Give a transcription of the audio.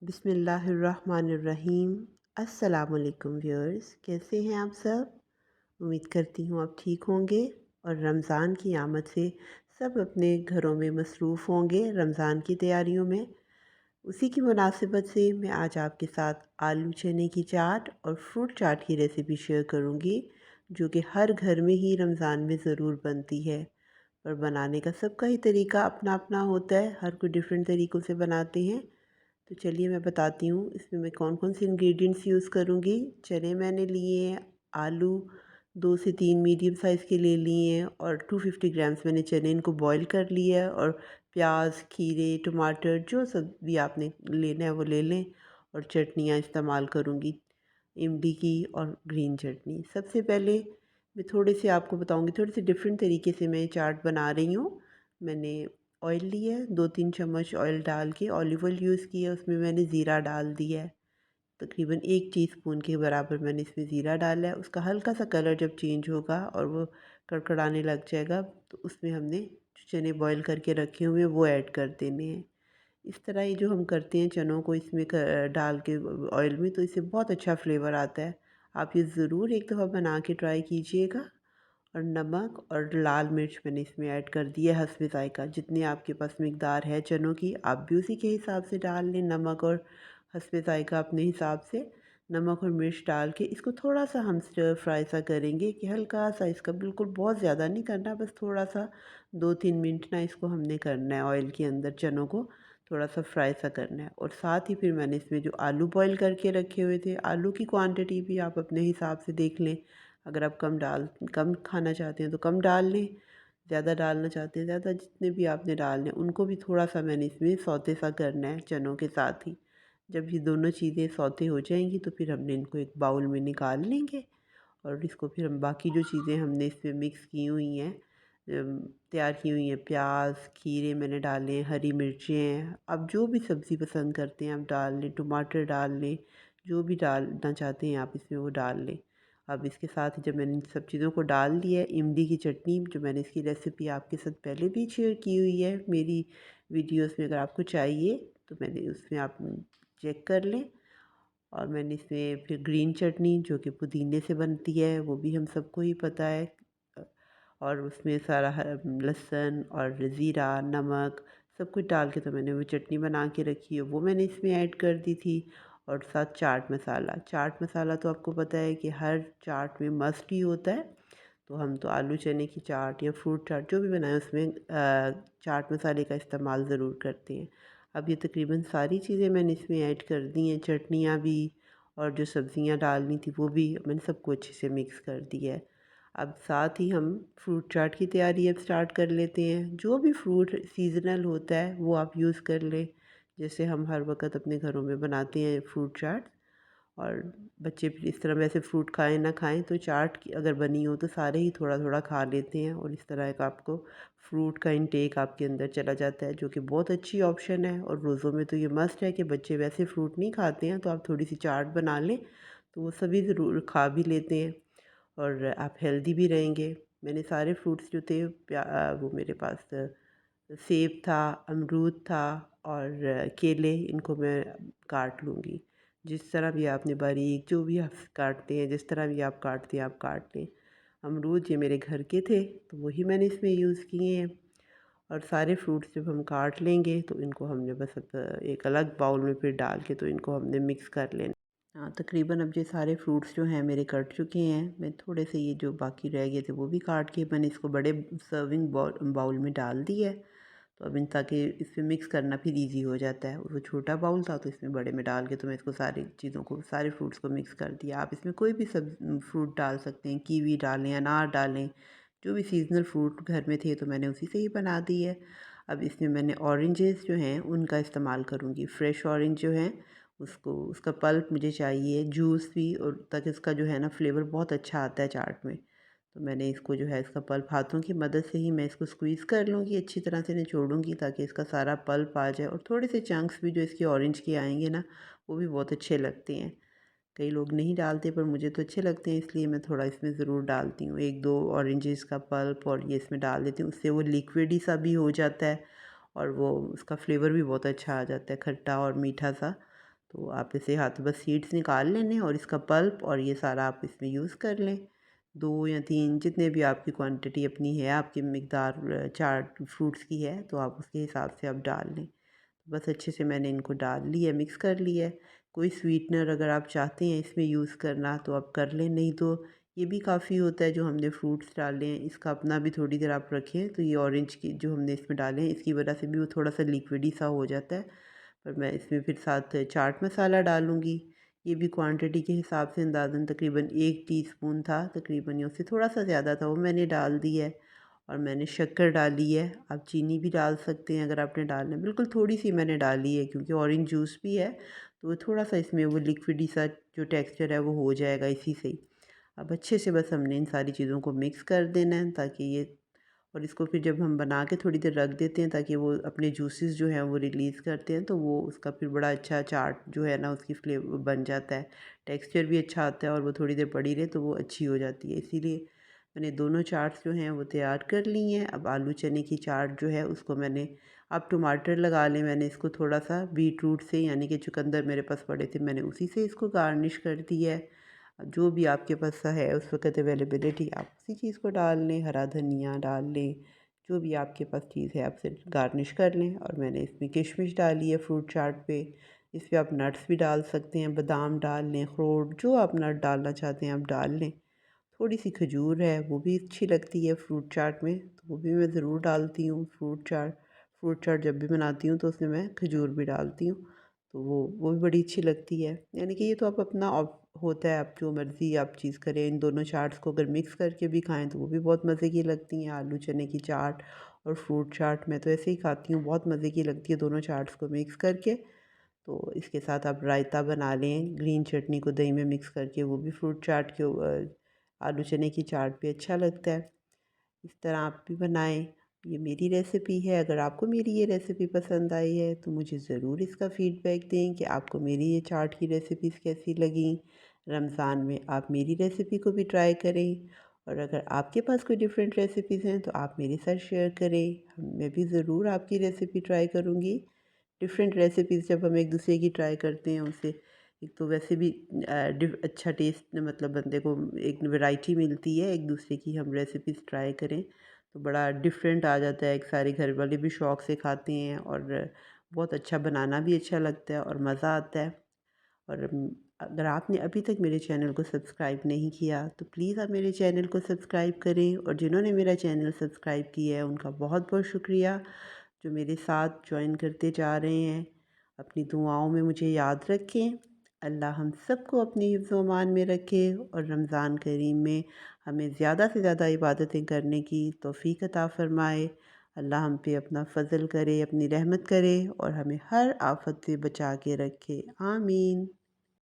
बिस्मिल्लाहिर्रहमानिर्रहीम। अस्सलामुअलैकुम व्यूअर्स, कैसे हैं आप सब। उम्मीद करती हूँ आप ठीक होंगे और रमज़ान की आमद से सब अपने घरों में मसरूफ़ होंगे रमज़ान की तैयारियों में। उसी की मुनासिबत से मैं आज आपके साथ आलू चने की चाट और फ्रूट चाट की रेसिपी शेयर करूँगी, जो कि हर घर में ही रमज़ान में ज़रूर बनती है। पर बनाने का सबका ही तरीका अपना अपना होता है, हर कोई डिफरेंट तरीक़ों से बनाते हैं। तो चलिए मैं बताती हूँ इसमें मैं कौन कौन से इंग्रेडिएंट्स यूज़ करूँगी। चने मैंने लिए हैं, आलू 2 से 3 मीडियम साइज़ के ले लिए हैं और 250 ग्राम्स मैंने चने इनको बॉईल कर लिया है। और प्याज, खीरे, टमाटर जो सब भी आपने लेना है वो ले लें। और चटनियाँ इस्तेमाल करूँगी, इमली की और ग्रीन चटनी। सबसे पहले मैं थोड़े से आपको बताऊँगी, थोड़े से डिफरेंट तरीके से मैं चाट बना रही हूँ। मैंने ऑयल लिया है, 2-3 चम्मच ऑयल डाल के ऑलिव ऑयल यूज़ किया, उसमें मैंने ज़ीरा डाल दिया है। तकरीबन 1 टीस्पून के बराबर मैंने इसमें ज़ीरा डाला है। उसका हल्का सा कलर जब चेंज होगा और वो कड़कड़ाने लग जाएगा, तो उसमें हमने जो चने बॉईल करके रखे हुए हैं वो ऐड कर देने हैं। इस तरह ये जो हम करते हैं चनों को इसमें डाल के ऑयल में, तो इससे बहुत अच्छा फ्लेवर आता है। आप ये ज़रूर एक दफ़ा बना के ट्राई कीजिएगा। और नमक और लाल मिर्च मैंने इसमें ऐड कर दिया है हस्बे ज़ायक़ा। जितनी आपके पास मकदार है चनों की, आप भी उसी के हिसाब से डाल लें। नमक और हस्बे ज़ायक़ा अपने हिसाब से नमक और मिर्च डाल के इसको थोड़ा सा हम स्टर फ्राई सा करेंगे कि हल्का सा इसका, बिल्कुल बहुत ज़्यादा नहीं करना, बस थोड़ा सा 2-3 मिनट ना इसको हमने करना है ऑयल के अंदर, चनों को थोड़ा सा फ्राई सा करना है। और साथ ही फिर मैंने इसमें जो आलू बॉईल करके रखे हुए थे, आलू की क्वांटिटी भी आप अपने हिसाब से देख लें। अगर आप कम खाना चाहते हैं तो कम डाल लें, ज़्यादा डालना चाहते हैं ज़्यादा, जितने भी आपने डालने उनको भी थोड़ा सा मैंने इसमें सौते सा करना है चनों के साथ ही। जब ये दोनों चीज़ें सौते हो जाएंगी तो फिर हमने इनको एक बाउल में निकाल लेंगे। और इसको फिर हम बाकी जो चीज़ें हमने इसमें मिक्स की हुई हैं, तैयार की हुई हैं, प्याज, खीरे मैंने डाले हैं, हरी मिर्चें हैं, आप जो भी सब्ज़ी पसंद करते हैं आप डाल लें, टमाटर डाल लें, जो भी डालना चाहते हैं आप इसमें वो डाल लें। अब इसके साथ जब मैंने इन सब चीज़ों को डाल दिया है, इमली की चटनी जो मैंने इसकी रेसिपी आपके साथ पहले भी शेयर की हुई है मेरी वीडियोस में, अगर आपको चाहिए तो मैंने उसमें आप चेक कर लें। और मैंने इसमें फिर ग्रीन चटनी जो कि पुदीने से बनती है, वो भी हम सबको ही पता है। और उसमें सारा लहसुन और ज़ीरा, नमक सब कुछ डाल के तो मैंने वो चटनी बना के रखी है, वो मैंने इसमें ऐड कर दी थी। और साथ चाट मसाला तो आपको पता है कि हर चाट में मस्ट ही होता है। तो हम तो आलू चने की चाट या फ्रूट चाट जो भी बनाएं उसमें चाट मसाले का इस्तेमाल ज़रूर करते हैं। अब ये तकरीबन सारी चीज़ें मैंने इसमें ऐड कर दी हैं, चटनियाँ भी और जो सब्ज़ियाँ डालनी थी वो भी मैंने सबको अच्छे से मिक्स कर दिया है। अब साथ ही हम फ्रूट चाट की तैयारी अब स्टार्ट कर लेते हैं। जो भी फ्रूट सीज़नल होता है वो आप यूज़ कर लें, जैसे हम हर वक्त अपने घरों में बनाते हैं फ्रूट चाट। और बच्चे फिर इस तरह वैसे फ्रूट खाएं ना खाएं तो चाट की अगर बनी हो तो सारे ही थोड़ा थोड़ा खा लेते हैं, और इस तरह का आपको फ्रूट का इंटेक आपके अंदर चला जाता है, जो कि बहुत अच्छी ऑप्शन है। और रोज़ों में तो ये मस्ट है कि बच्चे वैसे फ्रूट नहीं खाते हैं तो आप थोड़ी सी चाट बना लें तो वो सभी ज़रूर खा भी लेते हैं और आप हेल्दी भी रहेंगे। मैंने सारे फ्रूट्स जो थे वो मेरे पास सेब था, अमरूद था और केले, इनको मैं काट लूँगी। जिस तरह भी आपने बारीक जो भी आप काटते हैं, जिस तरह भी आप काटते हैं आप काट लें। अमरूद ये मेरे घर के थे तो वही मैंने इसमें यूज़ किए हैं। और सारे फ्रूट्स जब हम काट लेंगे तो इनको हमने बस अब एक अलग बाउल में फिर डाल के तो इनको हमने मिक्स कर लेना। हाँ, तकरीबन अब ये सारे फ्रूट्स जो हैं मेरे कट चुके हैं। मैं थोड़े से ये जो बाकी रह गए थे वो भी काट के मैंने इसको बड़े सर्विंग बाउल में डाल दिया है। तो अब इन ताकि इसमें मिक्स करना फिर इजी हो जाता है। वो छोटा बाउल था तो इसमें बड़े में डाल के तो मैं इसको सारी चीज़ों को, सारे फ्रूट्स को मिक्स कर दिया। आप इसमें कोई भी सब फ्रूट डाल सकते हैं, कीवी डालें, अनार डालें, जो भी सीजनल फ्रूट घर में थे तो मैंने उसी से ही बना दी है। अब इसमें मैंने ऑरेंजेस जो हैं उनका इस्तेमाल करूँगी। फ्रेश ऑरेंज जो हैं उसको, उसका पल्प मुझे चाहिए, जूस भी, और ताकि उसका जो है ना फ्लेवर बहुत अच्छा आता है चाट में। तो मैंने इसको जो है इसका पल्प हाथों की मदद से ही मैं इसको स्क्वीज़ कर लूँगी, अच्छी तरह से निचोड़ूँगी ताकि इसका सारा पल्प आ जाए। और थोड़े से चंक्स भी जो इसके ऑरेंज के आएंगे ना वो भी बहुत अच्छे लगते हैं। कई लोग नहीं डालते पर मुझे तो अच्छे लगते हैं, इसलिए मैं थोड़ा इसमें ज़रूर डालती हूँ। 1-2 ऑरेंजेस का पल्प और ये इसमें डाल देती हूँ, उससे वो लिक्विडी सा भी हो जाता है और वो उसका फ्लेवर भी बहुत अच्छा आ जाता है, खट्टा और मीठा सा। तो आप इसे हाथों बस सीड्स निकाल लेने और इसका पल्प और ये सारा आप इसमें यूज़ कर लें। 2 या 3 जितने भी आपकी क्वांटिटी अपनी है, आपकी मिकदार 4 फ्रूट्स की है, तो आप उसके हिसाब से आप डाल लें। बस अच्छे से मैंने इनको डाल लिया, मिक्स कर लिया है। कोई स्वीटनर अगर आप चाहते हैं इसमें यूज़ करना तो आप कर लें, नहीं तो ये भी काफ़ी होता है जो हमने फ्रूट्स डाले हैं इसका अपना भी थोड़ी देर आप रखें तो ये ऑरेंज की जो हमने इसमें डाले हैं इसकी वजह से भी वो थोड़ा सा लिक्विडी सा हो जाता है। पर मैं इसमें फिर साथ चाट मसाला डालूँगी। ये भी क्वांटिटी के हिसाब से अंदाज़न तकरीबन 1 टीस्पून था, तकरीबन या उससे थोड़ा सा ज़्यादा था, वो मैंने डाल दी है। और मैंने शक्कर डाली है, आप चीनी भी डाल सकते हैं अगर आपने डालना है, बिल्कुल थोड़ी-सी मैंने डाली है क्योंकि ऑरेंज जूस भी है, तो वो थोड़ा-सा इसमें वो लिक्विडी सा जो टेक्सचर है वो हो जाएगा इसी से ही। अब अच्छे से बस हमने इन सारी चीज़ों को मिक्स कर देना है ताकि ये और इसको फिर जब हम बना के थोड़ी देर रख देते हैं ताकि वो अपने जूसेस जो हैं वो रिलीज़ करते हैं, तो वो उसका फिर बड़ा अच्छा चाट जो है ना उसकी बन जाता है। टेक्सचर भी अच्छा आता है और वो थोड़ी देर पड़ी रहे तो वो अच्छी हो जाती है। इसीलिए मैंने दोनों चाट्स जो हैं वो तैयार कर ली हैं। अब आलू चने की चाट जो है उसको मैंने आप टमाटर लगा लें, मैंने इसको थोड़ा-सा बीटरूट से यानी कि चुकंदर मेरे पास पड़े थे, मैंने उसी से इसको गार्निश कर दिया है। जो भी आपके पास है उस वक़्त अवेलेबिलिटी आप उसी चीज़ को डाल लें, हरा धनिया डाल लें, जो भी आपके पास चीज़ है आप सिर्फ गार्निश कर लें। और मैंने इसमें किशमिश डाली है फ्रूट चाट पे, इस पे आप नट्स भी डाल सकते हैं, बादाम डाल लें, अखरोट जो आप नट डालना चाहते हैं आप डाल लें। थोड़ी सी खजूर है वो भी अच्छी लगती है फ्रूट चाट में, तो वो भी मैं ज़रूर डालती हूँ। फ्रूट चाट जब भी बनाती हूँ तो उसमें मैं खजूर भी डालती हूँ, तो वो भी बड़ी अच्छी लगती है। यानी कि ये तो आप अपना होता है, आप जो मर्ज़ी आप चीज़ करें। इन दोनों चाट्स को अगर मिक्स करके भी खाएं तो वो भी बहुत मज़े की लगती हैं, आलू चने की चाट और फ्रूट चाट। मैं तो ऐसे ही खाती हूँ, बहुत मज़े की लगती है दोनों चाट्स को मिक्स करके। तो इसके साथ आप रायता बना लें, ग्रीन चटनी को दही में मिक्स करके, वो भी फ्रूट चाट के आलू चने की चाट पे अच्छा लगता है। इस तरह आप भी बनाएं। ये मेरी रेसिपी है, अगर आपको मेरी ये रेसिपी पसंद आई है तो मुझे ज़रूर इसका फ़ीडबैक दें कि आपको मेरी ये चाट की रेसिपीज़ कैसी लगी। रमज़ान में आप मेरी रेसिपी को भी ट्राई करें, और अगर आपके पास कोई डिफरेंट रेसिपीज़ हैं तो आप मेरे साथ शेयर करें। मैं भी ज़रूर आपकी रेसिपी ट्राई करूँगी। डिफरेंट रेसिपीज़ जब हम एक दूसरे की ट्राई करते हैं उनसे, एक तो वैसे भी अच्छा टेस्ट मतलब बंदे को एक वैरायटी मिलती है, एक दूसरे की हम रेसिपीज़ ट्राई करें तो बड़ा डिफरेंट आ जाता है। एक सारे घर वाले भी शौक़ से खाते हैं और बहुत अच्छा बनाना भी अच्छा लगता है और मज़ा आता है। और अगर आपने अभी तक मेरे चैनल को सब्सक्राइब नहीं किया तो प्लीज़ आप मेरे चैनल को सब्सक्राइब करें, और जिन्होंने मेरा चैनल सब्सक्राइब किया है उनका बहुत बहुत शुक्रिया, जो मेरे साथ ज्वाइन करते जा रहे हैं। अपनी दुआओं में मुझे याद रखें। अल्लाह हम सबको अपनी हिफ्ज़ व अमान में रखे और रमज़ान करीम में हमें ज़्यादा से ज़्यादा इबादतें करने की तौफ़ीक अता फ़रमाए। अल्लाह हम पे अपना फ़ज़ल करे, अपनी रहमत करे और हमें हर आफ़त से बचा के रखे। आमीन।